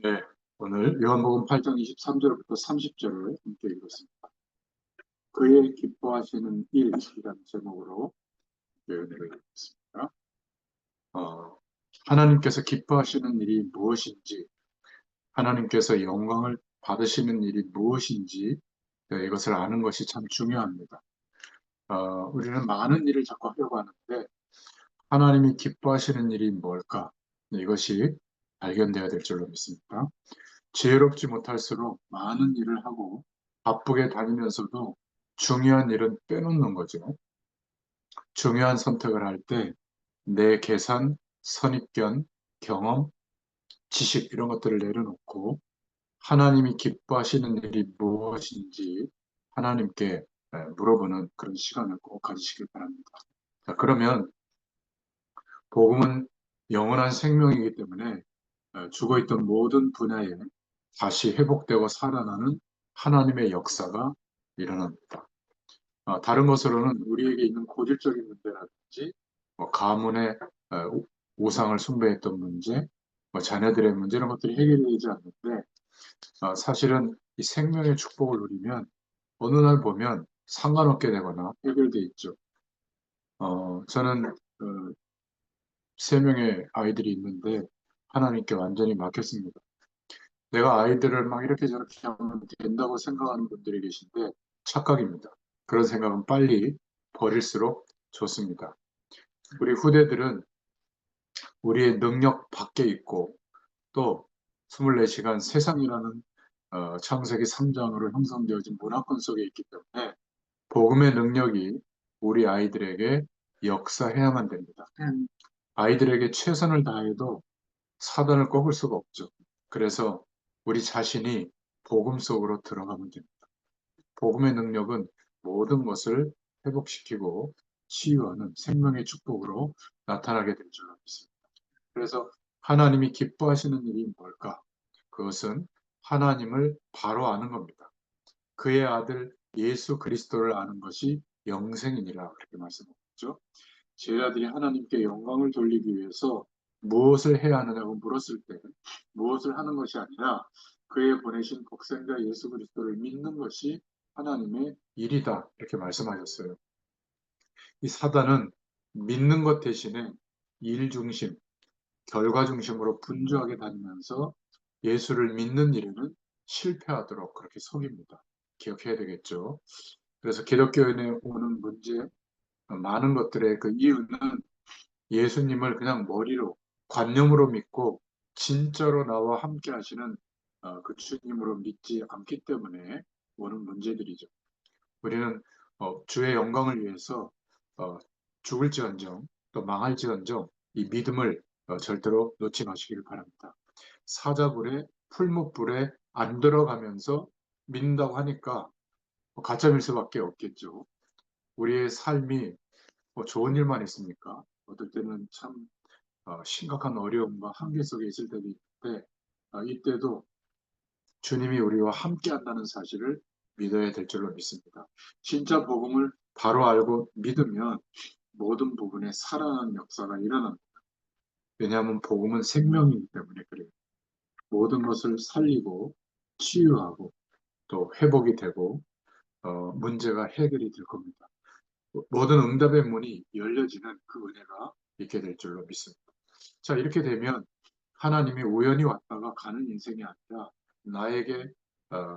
네, 오늘 요한복음 8장 23절부터 30절을 함께 읽었습니다. 그의 기뻐하시는 일이라는 제목으로 은혜를 읽겠습니다. 하나님께서 기뻐하시는 일이 무엇인지, 하나님께서 영광을 받으시는 일이 무엇인지 이것을 아는 것이 참 중요합니다. 우리는 많은 일을 자꾸 하려고 하는데 하나님이 기뻐하시는 일이 뭘까? 이것이 발견되어야 될 줄로 믿습니다. 지혜롭지 못할수록 많은 일을 하고 바쁘게 다니면서도 중요한 일은 빼놓는 거죠. 중요한 선택을 할 때 내 계산, 선입견, 경험, 지식 이런 것들을 내려놓고 하나님이 기뻐하시는 일이 무엇인지 하나님께 물어보는 그런 시간을 꼭 가지시길 바랍니다. 자, 그러면 복음은 영원한 생명이기 때문에 죽어있던 모든 분야에 다시 회복되고 살아나는 하나님의 역사가 일어납니다. 다른 것으로는 우리에게 있는 고질적인 문제라든지 가문의 우상을 숭배했던 문제, 자녀들의 문제 이런 것들이 해결되지 않는데 사실은 이 생명의 축복을 누리면 어느 날 보면 상관없게 되거나 해결돼 있죠. 저는 세 명의 아이들이 있는데 하나님께 완전히 맡겼습니다. 내가 아이들을 막 이렇게 저렇게 하면 된다고 생각하는 분들이 계신데 착각입니다. 그런 생각은 빨리 버릴수록 좋습니다. 우리 후대들은 우리의 능력 밖에 있고 또 24시간 세상이라는 창세기 3장으로 형성되어진 문화권 속에 있기 때문에 복음의 능력이 우리 아이들에게 역사해야만 됩니다. 아이들에게 최선을 다해도 사단을 꺾을 수가 없죠. 그래서 우리 자신이 복음 속으로 들어가면 됩니다. 복음의 능력은 모든 것을 회복시키고 치유하는 생명의 축복으로 나타나게 될 줄 믿습니다. 그래서 하나님이 기뻐하시는 일이 뭘까? 그것은 하나님을 바로 아는 겁니다. 그의 아들 예수 그리스도를 아는 것이 영생이니라 그렇게 말씀하셨죠. 제자들이 하나님께 영광을 돌리기 위해서 무엇을 해야 하느냐고 물었을 때 무엇을 하는 것이 아니라 그의 보내신 독생자 예수 그리스도를 믿는 것이 하나님의 일이다 이렇게 말씀하셨어요. 이 사단은 믿는 것 대신에 일 중심, 결과 중심으로 분주하게 다니면서 예수를 믿는 일에는 실패하도록 그렇게 속입니다. 기억해야 되겠죠. 그래서 기독교에 오는 문제, 많은 것들의 그 이유는 예수님을 그냥 머리로, 관념으로 믿고 진짜로 나와 함께 하시는 그 주님으로 믿지 않기 때문에 오는 문제들이죠. 우리는 주의 영광을 위해서 어, 죽을지언정 또 망할지언정 이 믿음을 절대로 놓지 마시기를 바랍니다. 사자굴에 풀무불에 안 들어가면서 믿는다고 하니까 가짜일 수밖에 없겠죠. 우리의 삶이 좋은 일만 있습니까? 어떨 때는 참 심각한 어려움과 한계 속에 있을 때도 있는데 이때도 주님이 우리와 함께 한다는 사실을 믿어야 될 줄로 믿습니다. 진짜 복음을 바로 알고 믿으면 모든 부분에 살아나는 역사가 일어납니다. 왜냐하면 복음은 생명이기 때문에 그래요. 모든 것을 살리고 치유하고 또 회복이 되고 문제가 해결이 될 겁니다. 모든 응답의 문이 열려지는 그 은혜가 있게 될 줄로 믿습니다. 자, 이렇게 되면 하나님이 우연히 왔다가 가는 인생이 아니라 나에게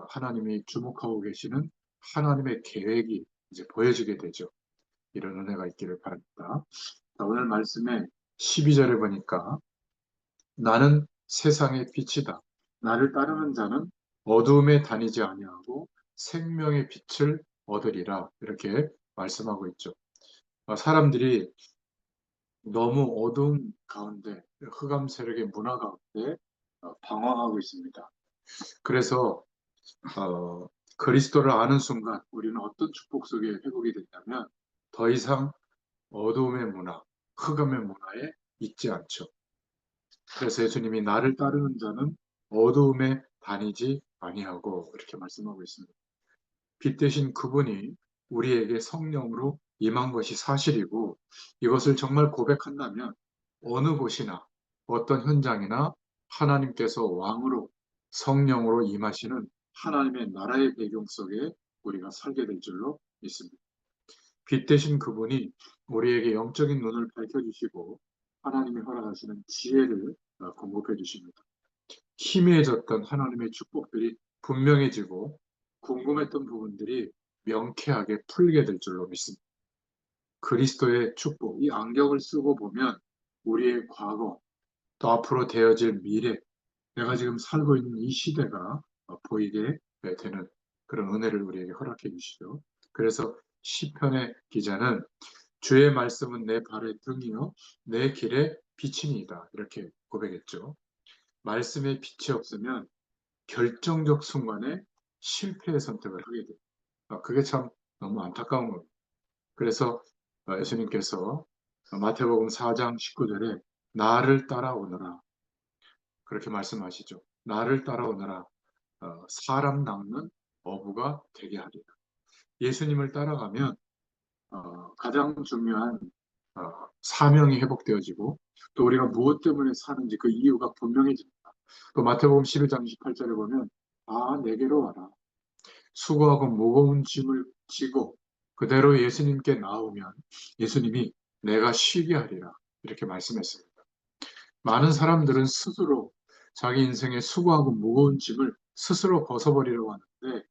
하나님이 주목하고 계시는 하나님의 계획이 이제 보여지게 되죠. 이런 은혜가 있기를 바랍니다. 자, 오늘 말씀에 12절에 보니까 나는 세상의 빛이다. 나를 따르는 자는 어두움에 다니지 아니하고 생명의 빛을 얻으리라. 이렇게 말씀하고 있죠. 사람들이 너무 어두운 가운데, 흑암 세력의 문화 가운데 방황하고 있습니다. 그래서 그리스도를 아는 순간 우리는 어떤 축복 속에 회복이 된다면 더 이상 어두움의 문화, 흑암의 문화에 있지 않죠. 그래서 예수님이 나를 따르는 자는 어두움에 다니지 아니하고 이렇게 말씀하고 있습니다. 빛 대신 그분이 우리에게 성령으로 임한 것이 사실이고 이것을 정말 고백한다면 어느 곳이나 어떤 현장이나 하나님께서 왕으로 성령으로 임하시는 하나님의 나라의 배경 속에 우리가 살게 될 줄로 믿습니다. 빛 대신 그분이 우리에게 영적인 눈을 밝혀주시고 하나님이 허락하시는 지혜를 공급해 주십니다. 희미해졌던 하나님의 축복들이 분명해지고 궁금했던 부분들이 명쾌하게 풀게 될 줄로 믿습니다. 그리스도의 축복, 이 안경을 쓰고 보면 우리의 과거, 또 앞으로 되어질 미래, 내가 지금 살고 있는 이 시대가 보이게 되는 그런 은혜를 우리에게 허락해 주시죠. 그래서 시편의 기자는 주의 말씀은 내 발의 등이요 내 길의 빛이니이다 이렇게 고백했죠. 말씀에 빛이 없으면 결정적 순간에 실패의 선택을 하게 돼요. 그게 참 너무 안타까운 겁니다. 그래서 예수님께서 마태복음 4장 19절에 나를 따라오너라 그렇게 말씀하시죠. 나를 따라오너라 사람 낚는 어부가 되게 하리라. 예수님을 따라가면 가장 중요한 어, 사명이 회복되어지고 또 우리가 무엇 때문에 사는지 그 이유가 분명해집니다. 또 마태복음 12장 28절에 보면 다 내게로 와라. 수고하고 무거운 짐을 지고 그대로 예수님께 나오면 예수님이 내가 쉬게 하리라 이렇게 말씀했습니다. 많은 사람들은 스스로 자기 인생의 수고하고 무거운 짐을 스스로 벗어버리려고 하는데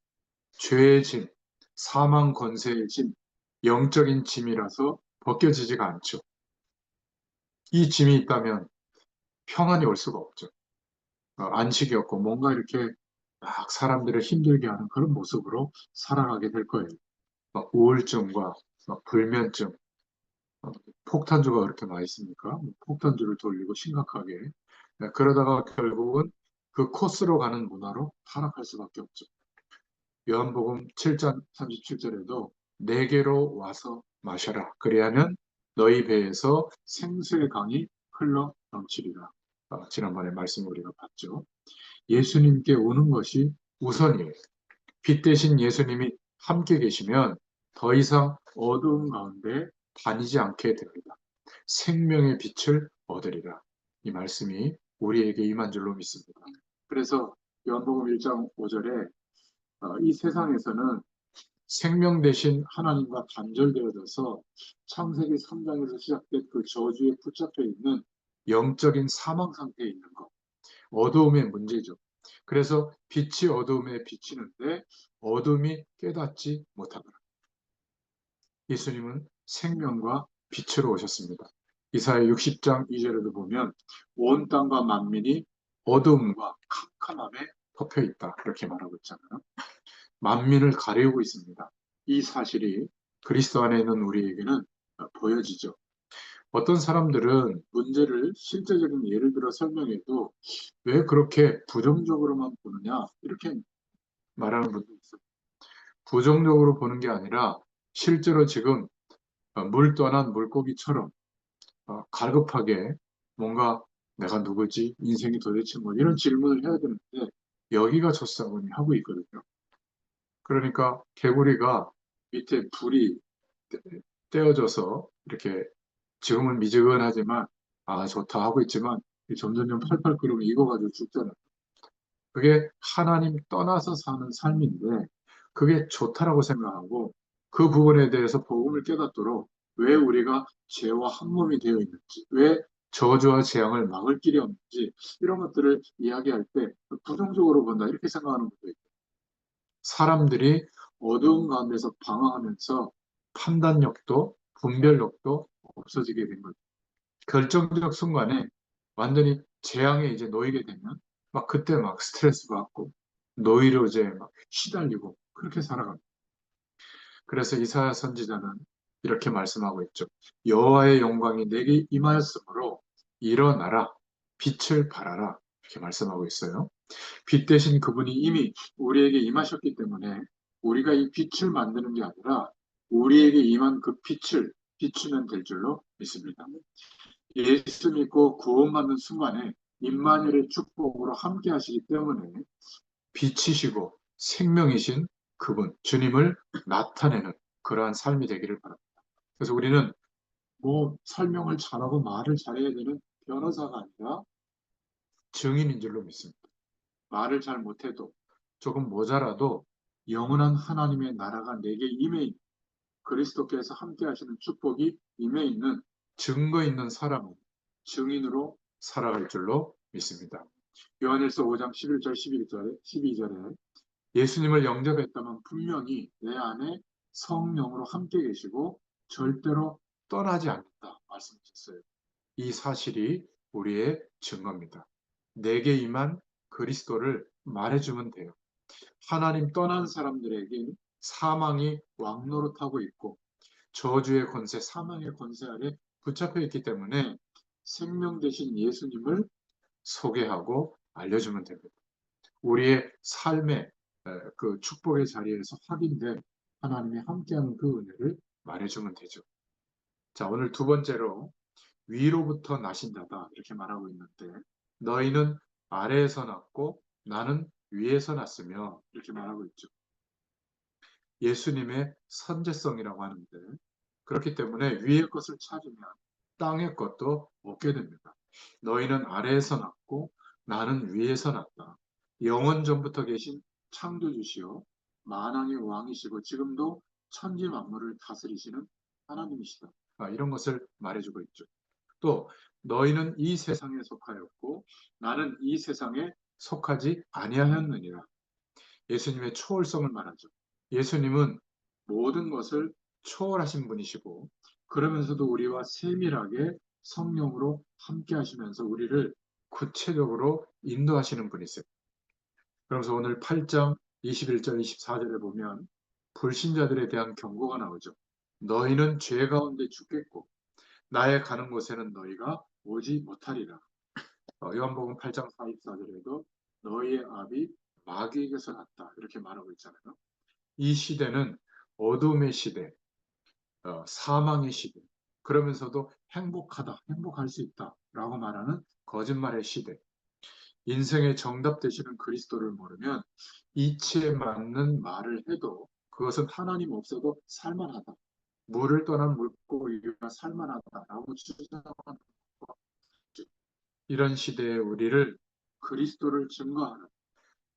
죄의 짐, 사망 권세의 짐, 영적인 짐이라서 벗겨지지가 않죠. 이 짐이 있다면 평안이 올 수가 없죠. 안식이 없고 뭔가 이렇게 막 사람들을 힘들게 하는 그런 모습으로 살아가게 될 거예요. 우울증과 불면증, 어, 폭탄주가 그렇게 많이 있습니까? 폭탄주를 돌리고 심각하게. 그러다가 결국은 그 코스로 가는 문화로 타락할 수밖에 없죠. 요한복음 7장 37절에도 내게로 와서 마셔라. 그리하면 너희 배에서 생수의 강이 흘러 넘치리라. 지난번에 말씀 우리가 봤죠. 예수님께 오는 것이 우선이에요. 빛 대신 예수님이 함께 계시면 더 이상 어두운 가운데 다니지 않게 됩니다. 생명의 빛을 얻으리라. 이 말씀이 우리에게 임한 줄로 믿습니다. 그래서 요한복음 1장 5절에 이 세상에서는 생명 대신 하나님과 단절되어져서 창세기 3장에서 시작된 그 저주에 붙잡혀 있는 영적인 사망 상태에 있는 것. 어두움의 문제죠. 그래서 빛이 어두움에 비치는데 어둠이 깨닫지 못하더라. 예수님은 생명과 빛으로 오셨습니다. 이사야 60장 2절에도 보면 온 땅과 만민이 어두움과 캄캄함에 덮여 있다. 이렇게 말하고 있잖아요. 만민을 가리우고 있습니다. 이 사실이 그리스도 안에 있는 우리에게는 보여지죠. 어떤 사람들은 문제를 실제적인 예를 들어 설명해도 왜 그렇게 부정적으로만 보느냐 이렇게 말하는 분도 있어요. 부정적으로 보는 게 아니라 실제로 지금 물 떠난 물고기처럼 갈급하게 뭔가 내가 누구지? 인생이 도대체 뭐 이런 질문을 해야 되는데 여기가 젖사오니 하고 있거든요. 그러니까 개구리가 밑에 불이 떼어져서 이렇게 지금은 미지근하지만 좋다 하고 있지만 점점점 팔팔 끓으면 익어가지고 죽잖아요. 그게 하나님 떠나서 사는 삶인데 그게 좋다라고 생각하고 그 부분에 대해서 복음을 깨닫도록 왜 우리가 죄와 한 몸이 되어 있는지, 왜 저주와 재앙을 막을 길이 없는지 이런 것들을 이야기할 때 부정적으로 본다 이렇게 생각하는 분도 있고 사람들이 어두운 가운데서 방황하면서 판단력도 분별력도 없어지게 된 거죠. 결정적 순간에 완전히 재앙에 이제 놓이게 되면 막 그때 막 스트레스 받고 노이로제 막 시달리고 그렇게 살아갑니다. 그래서 이사야 선지자는 이렇게 말씀하고 있죠. 여호와의 영광이 내게 임하였으므로 일어나라 빛을 발하라 이렇게 말씀하고 있어요. 빛 대신 그분이 이미 우리에게 임하셨기 때문에 우리가 이 빛을 만드는 게 아니라 우리에게 임한 그 빛을 비추면 될 줄로 믿습니다. 예수 믿고 구원받는 순간에 임마누엘의 축복으로 함께 하시기 때문에 빛이시고 생명이신 그분, 주님을 나타내는 그러한 삶이 되기를 바랍니다. 그래서 우리는 뭐 설명을 잘하고 말을 잘해야 되는 변호사가 아니라 증인인 줄로 믿습니다. 말을 잘 못해도 조금 모자라도 영원한 하나님의 나라가 내게 임해 있는 그리스도께서 함께 하시는 축복이 임해 있는 증거 있는 사람은 증인으로 살아갈 줄로 믿습니다. 요한일서 5장 11절 12절에 예수님을 영접했다면 분명히 내 안에 성령으로 함께 계시고 절대로 떠나지 않는다 말씀하셨어요. 이 사실이 우리의 증거입니다. 내게 임한 그리스도를 말해주면 돼요. 하나님 떠난 사람들에게 사망이 왕노릇하고 있고 저주의 권세, 사망의 권세 아래 붙잡혀 있기 때문에 생명 되신 예수님을 소개하고 알려주면 됩니다. 우리의 삶의 그 축복의 자리에서 확인된 하나님이 함께하는 그 은혜를 말해주면 되죠. 자, 오늘 두 번째로 위로부터 나신 자다 이렇게 말하고 있는데 너희는 아래에서 났고 나는 위에서 났으며 이렇게 말하고 있죠. 예수님의 선제성이라고 하는데 그렇기 때문에 위의 것을 찾으면 땅의 것도 얻게 됩니다. 너희는 아래에서 났고 나는 위에서 났다. 영원 전부터 계신 창조주시요 만왕의 왕이시고 지금도 천지 만물을 다스리시는 하나님이시다. 이런 것을 말해주고 있죠. 또 너희는 이 세상에 속하였고 나는 이 세상에 속하지 아니하였느니라. 예수님의 초월성을 말하죠. 예수님은 모든 것을 초월하신 분이시고 그러면서도 우리와 세밀하게 성령으로 함께 하시면서 우리를 구체적으로 인도하시는 분이세요. 그래서 오늘 8장 21절 24절에 보면 불신자들에 대한 경고가 나오죠. 너희는 죄 가운데 죽겠고 나의 가는 곳에는 너희가 오지 못하리라. 요한복음 8장 44절에도 너희의 압이 마귀에게서 났다 이렇게 말하고 있잖아요. 이 시대는 어둠의 시대, 사망의 시대, 그러면서도 행복하다, 행복할 수 있다라고 말하는 거짓말의 시대. 인생의 정답 되시는 그리스도를 모르면 이치에 맞는 말을 해도 그것은 하나님 없어도 살만하다. 물을 떠난 물고기가 살만하다라고 주장하는 이런 시대에 우리를 그리스도를 증거하는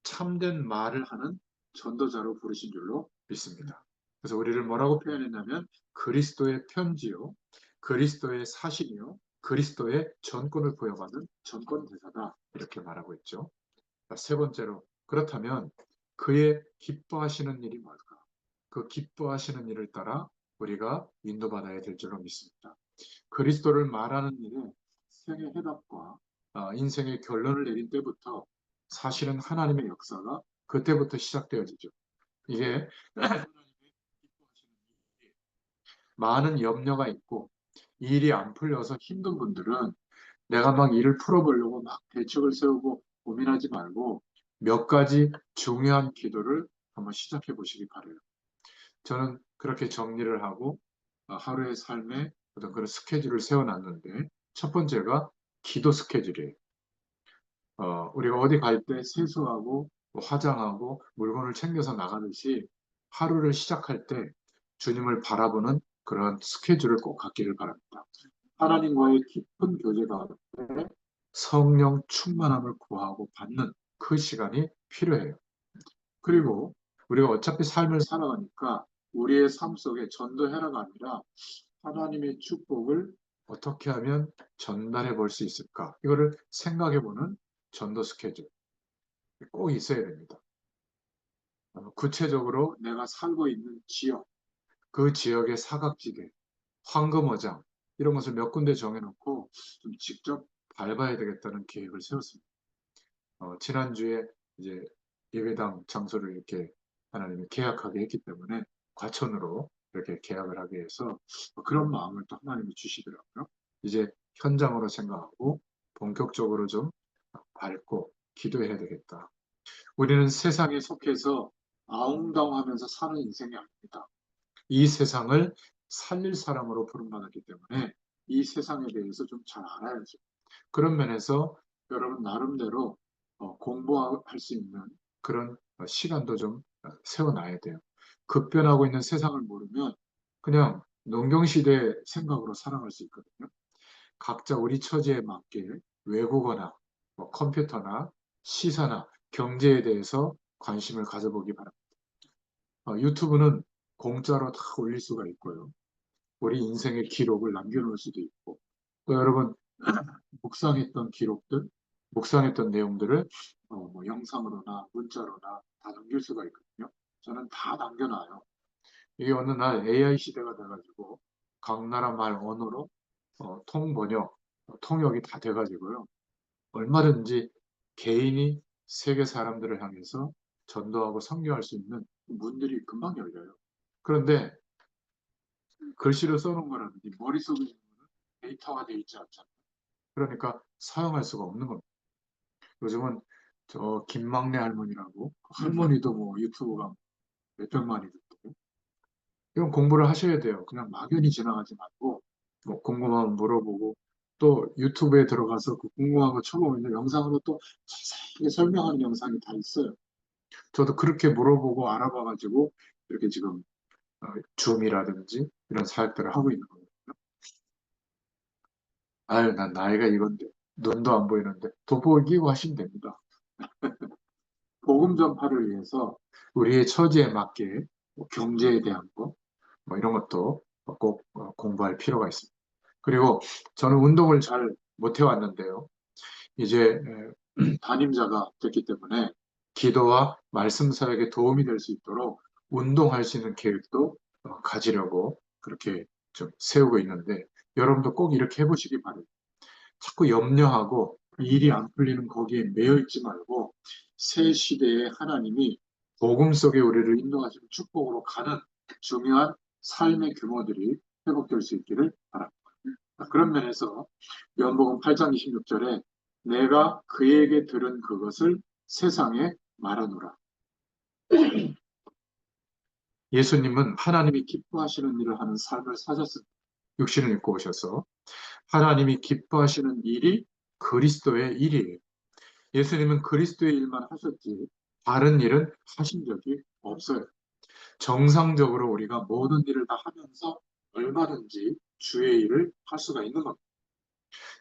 참된 말을 하는 전도자로 부르신 줄로 믿습니다. 그래서 우리를 뭐라고 표현했냐면 그리스도의 편지요, 그리스도의 사신이요, 그리스도의 전권을 부여받은 전권대사다 이렇게 말하고 있죠. 세 번째로 그렇다면 그의 기뻐하시는 일이 뭘까? 그 기뻐하시는 일을 따라 우리가 인도받아야 될 줄로 믿습니다. 그리스도를 말하는 일에 생의 해답과 인생의 결론을 내린 때부터 사실은 하나님의 역사가 그때부터 시작되어지죠. 이게 많은 염려가 있고 일이 안 풀려서 힘든 분들은 내가 막 일을 풀어보려고 막 대책을 세우고 고민하지 말고 몇 가지 중요한 기도를 한번 시작해 보시기 바래요. 저는 그렇게 정리를 하고 하루의 삶에 어떤 그런 스케줄을 세워놨는데 첫 번째가 기도 스케줄이에요. 우리가 어디 갈 때 세수하고 뭐 화장하고 물건을 챙겨서 나가듯이 하루를 시작할 때 주님을 바라보는 그런 스케줄을 꼭 갖기를 바랍니다. 하나님과의 깊은 교제 가운데 성령 충만함을 구하고 받는 그 시간이 필요해요. 그리고 우리가 어차피 삶을 살아가니까 우리의 삶 속에 전도해라가 아니라 하나님의 축복을 어떻게 하면 전달해 볼 수 있을까? 이거를 생각해 보는 전도 스케줄 꼭 있어야 됩니다. 구체적으로 내가 살고 있는 지역, 그 지역의 사각지대, 황금어장 이런 것을 몇 군데 정해놓고 좀 직접 밟아야 되겠다는 계획을 세웠습니다. 지난주에 이제 예배당 장소를 이렇게 하나님이 계약하게 했기 때문에 과천으로 이렇게 계약을 하게 해서 그런 마음을 또 하나님이 주시더라고요. 이제 현장으로 생각하고 본격적으로 좀 밟고 기도해야 되겠다. 우리는 세상에 속해서 아웅다웅하면서 사는 인생이 아닙니다. 이 세상을 살릴 사람으로 부름받았기 때문에 이 세상에 대해서 좀 잘 알아야죠. 그런 면에서 여러분 나름대로 공부할 수 있는 그런 시간도 좀 세워놔야 돼요. 급변하고 있는 세상을 모르면 그냥 농경시대 생각으로 살아갈 수 있거든요. 각자 우리 처지에 맞게 외국어나 뭐 컴퓨터나 시사나 경제에 대해서 관심을 가져보기 바랍니다. 유튜브는 공짜로 다 올릴 수가 있고요. 우리 인생의 기록을 남겨놓을 수도 있고, 또 여러분 묵상했던 기록들, 묵상했던 내용들을 뭐 영상으로나 문자로나 다 남길 수가 있거든요. 저는 다 남겨놔요. 이게 어느 날 AI 시대가 돼가지고 각 나라 말 언어로 통번역, 통역이 다 돼가지고요. 얼마든지 개인이 세계 사람들을 향해서 전도하고 선교할 수 있는 문들이 금방 열려요. 그런데 글씨로 써놓은 거라는 이 머릿속에 있는 거는 데이터가 돼 있지 않잖아요. 그러니까 사용할 수가 없는 겁니다. 요즘은 저 김막내 할머니라고 할머니도 뭐 유튜브가 몇백만이 됐대요. 이런 공부를 하셔야 돼요. 그냥 막연히 지나가지 말고 뭐 궁금하면 물어보고 또 유튜브에 들어가서 그 궁금한 거 쳐보면 영상으로 또 자세하게 설명하는 영상이 다 있어요. 저도 그렇게 물어보고 알아봐가지고 이렇게 지금 줌이라든지 이런 사역들을 하고 있는 거예요. 아유, 난 나이가 이건데 눈도 안 보이는데 돋보기 끼고 하시면 됩니다. 복음 전파를 위해서 우리의 처지에 맞게 뭐 경제에 대한 거, 뭐 이런 것도 꼭 공부할 필요가 있습니다. 그리고 저는 운동을 잘 못 해왔는데요. 이제 담임자가 됐기 때문에 기도와 말씀 사역에 도움이 될 수 있도록 운동할 수 있는 계획도 가지려고 그렇게 좀 세우고 있는데 여러분도 꼭 이렇게 해보시기 바랍니다. 자꾸 염려하고 일이 안 풀리는 거기에 매여 있지 말고 새 시대에 하나님이 복음 속에 우리를 인도하시는 축복으로 가는 중요한 삶의 규모들이 회복될 수 있기를 바랍니다. 그런 면에서 요한복음 8장 26절에 내가 그에게 들은 그것을 세상에 말하노라. 예수님은 하나님이 기뻐하시는 일을 하는 삶을 사셨습니다. 육신을 입고 오셔서 하나님이 기뻐하시는 일이 그리스도의 일이에요. 예수님은 그리스도의 일만 하셨지 다른 일은 하신 적이 없어요. 정상적으로 우리가 모든 일을 다 하면서 얼마든지 주의 일을 할 수가 있는 겁니다.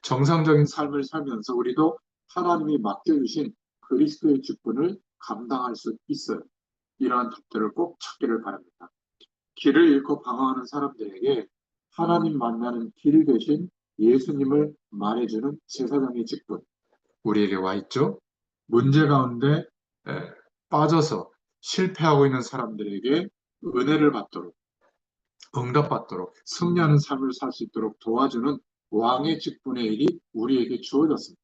정상적인 삶을 살면서 우리도 하나님이 맡겨주신 그리스도의 직분을 감당할 수 있어요. 이러한 답들을 꼭 찾기를 바랍니다. 길을 잃고 방황하는 사람들에게 하나님 만나는 길 대신 예수님을 말해주는 제사장의 직분, 우리에게 와 있죠. 문제 가운데 에, 빠져서 실패하고 있는 사람들에게 은혜를 받도록, 응답받도록, 승리하는 삶을 살 수 있도록 도와주는 왕의 직분의 일이 우리에게 주어졌습니다.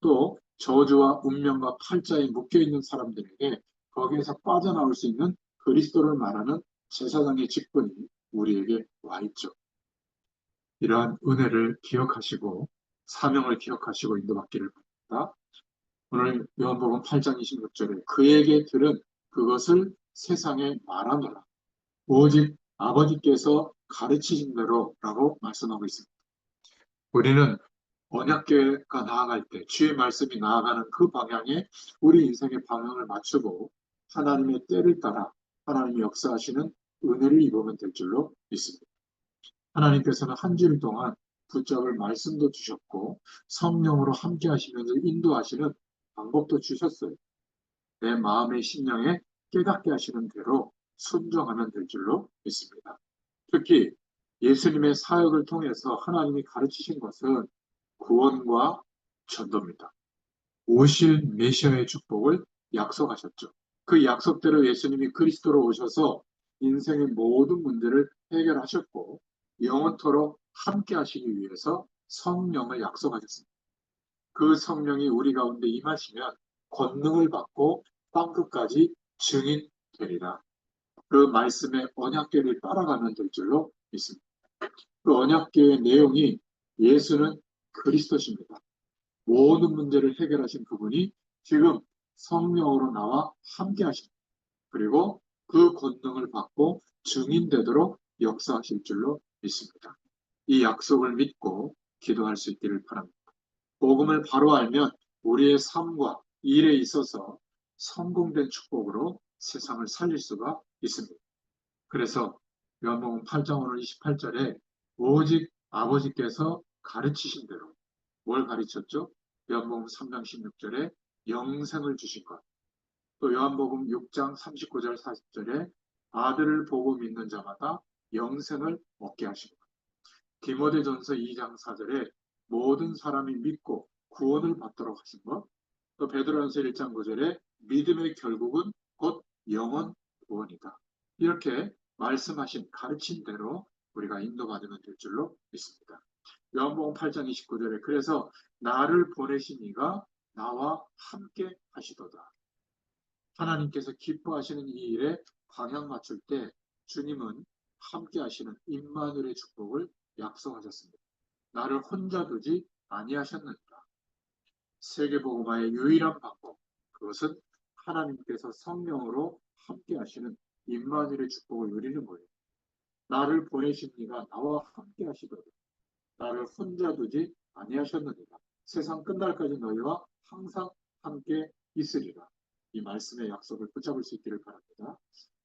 또 저주와 운명과 팔자에 묶여있는 사람들에게 거기에서 빠져나올 수 있는 그리스도를 말하는 제사장의 직분이 우리에게 와 있죠. 이러한 은혜를 기억하시고 사명을 기억하시고 인도받기를 바랍니다. 오늘 요한복음 8장 26절에 그에게 들은 그것을 세상에 말하노라. 오직 아버지께서 가르치신 대로라고 말씀하고 있습니다. 우리는 언약궤가 나아갈 때 주의 말씀이 나아가는 그 방향에 우리 인생의 방향을 맞추고 하나님의 때를 따라 하나님이 역사하시는 은혜를 입으면 될 줄로 믿습니다. 하나님께서는 한 주일 동안 붙잡을 말씀도 주셨고 성령으로 함께 하시면서 인도하시는 방법도 주셨어요. 내 마음의 심령에 깨닫게 하시는 대로 순종하면 될 줄로 믿습니다. 특히 예수님의 사역을 통해서 하나님이 가르치신 것은 구원과 전도입니다. 오실 메시아의 축복을 약속하셨죠. 그 약속대로 예수님이 그리스도로 오셔서 인생의 모든 문제를 해결하셨고 영원토록 함께 하시기 위해서 성령을 약속하셨습니다. 그 성령이 우리 가운데 임하시면 권능을 받고 땅끝까지 증인되리라. 그 말씀의 언약궤를 따라가면 될 줄로 믿습니다. 그 언약궤의 내용이 예수는 그리스도십니다. 모든 문제를 해결하신 그분이 지금 성령으로 나와 함께 하십니다. 그리고 그 권능을 받고 증인되도록 역사하실 줄로 믿습니다. 이 약속을 믿고 기도할 수 있기를 바랍니다. 복음을 바로 알면 우리의 삶과 일에 있어서 성공된 축복으로 세상을 살릴 수가 있습니다. 그래서 요한복음 8장 5절 28절에 오직 아버지께서 가르치신 대로 뭘 가르쳤죠? 요한복음 3장 16절에 영생을 주신 것. 또 요한복음 6장 39절 40절에 아들을 보고 믿는 자마다 영생을 얻게 하신 것. 디모데전서 2장 4절에 모든 사람이 믿고 구원을 받도록 하신 것. 또 베드로전서 1장 9절에 믿음의 결국은 곧 영원 구원이다. 이렇게 말씀하신 가르친 대로 우리가 인도받으면 될 줄로 믿습니다. 요한복음 8장 29절에 그래서 나를 보내신 이가 나와 함께 하시도다. 하나님께서 기뻐하시는 이 일에 방향 맞출 때 주님은 함께 하시는 임마누엘의 축복을 약속하셨습니다. 나를 혼자 두지 아니하셨느니라. 세계복음화의 유일한 방법, 그것은 하나님께서 성령으로 함께 하시는 임마누엘의 축복을 누리는 거예요. 나를 보내신 이가 나와 함께 하시도다. 나를 혼자 두지 아니하셨느니라. 세상 끝날까지 너희와 항상 함께 있으리라. 이 말씀의 약속을 붙잡을 수 있기를 바랍니다.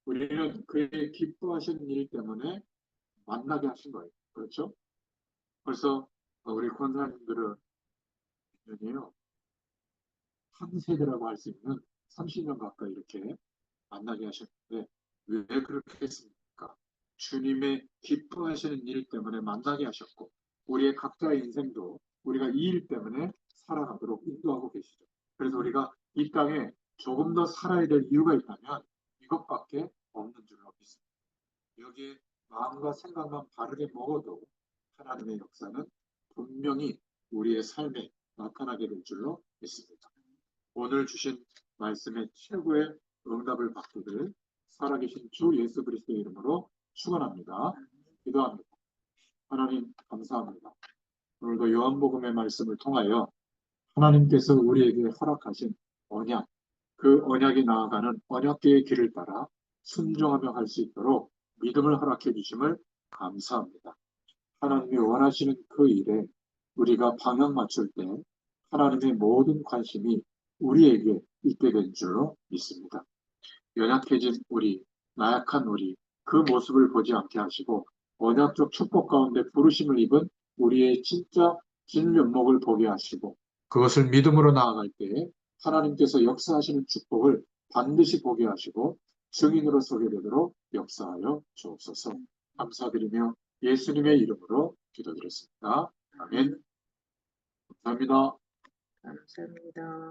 우리는 그의 기뻐하시는 일 때문에 만나게 하신 거예요. 그렇죠? 벌써 우리 권사님들은 한 세대라고 할 수 있는 30년 가까이 이렇게 만나게 하셨는데 왜 그렇게 했습니까? 주님의 기뻐하시는 일 때문에 만나게 하셨고 우리의 각자의 인생도 우리가 이 일 때문에 살아가도록 인도하고 계시죠. 그래서 우리가 이 땅에 조금 더 살아야 될 이유가 있다면 이것밖에 없는 줄로 믿습니다. 여기에 마음과 생각만 바르게 먹어도 하나님의 역사는 분명히 우리의 삶에 나타나게 될 줄로 믿습니다. 오늘 주신 말씀의 최고의 응답을 받기를 살아계신 주 예수 그리스도의 이름으로 축원합니다. 기도합니다. 하나님 감사합니다. 오늘도 요한복음의 말씀을 통하여 하나님께서 우리에게 허락하신 언약, 그 언약이 나아가는 언약궤의 길을 따라 순종하며 갈 수 있도록 믿음을 허락해 주심을 감사합니다. 하나님이 원하시는 그 일에 우리가 방향 맞출 때 하나님의 모든 관심이 우리에게 있게 된 줄로 믿습니다. 연약해진 우리, 나약한 우리, 그 모습을 보지 않게 하시고 언약적 축복 가운데 부르심을 입은 우리의 진짜 진 면목을 보게 하시고 그것을 믿음으로 나아갈 때에 하나님께서 역사하시는 축복을 반드시 보게 하시고 증인으로 서게 되도록 역사하여 주옵소서. 감사드리며 예수님의 이름으로 기도드렸습니다. 아멘. 감사합니다. 감사합니다.